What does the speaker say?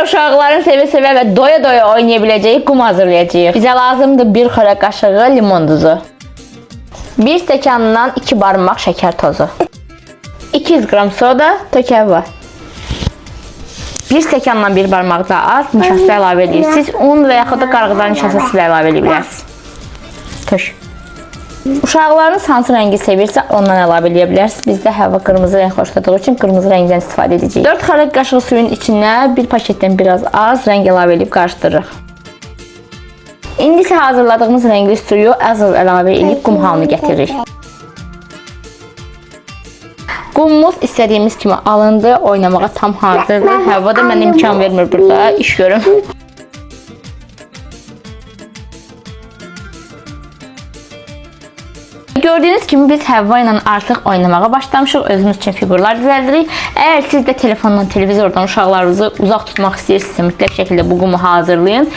uşaqların sevə-sevə və doya-doya oynayabiləcəyi qum hazırlayacağıq. Bizə lazımdır 1 xörək qaşığı limon duzu, 1 stəkandan 2 barmaq şəkər tozu, 200 qram soda, tökəvi var. 1 stəkandan 1 barmaq da az nişasta əlavə edirsiniz. Un və yaxud da qarğıdan nişastası ilə əlavə edə bilərsiniz. Töş. Uşaqlarınız hansı rəngi sevirsə ondan əlavə edə bilərsiniz. Bizdə Həvva qırmızı rəng xoşladığı üçün qırmızı rəngdən istifadə edəcəyik. 4 xörək qaşığı suyun içinə 1 paketdən biraz az rəng əlavə edib qarışdırırıq. İndi isə hazırladığımız rəngli suyu az-az əlavə edib qum halını gətiririk. Qumumuz istədiyimiz kimi alındı, oynamağa tam hazırdır. Həvva da mənə imkan vermir burada, iş görüm. Gördüyünüz kimi biz Həvva ilə artıq oynamağa başlamışıq, özümüz üçün figurlar düzəldirik. Əgər siz də telefondan, televizordan uşaqlarınızı uzaq tutmaq istəyirsinizsə, mütləq şəkildə bu qumu hazırlayın.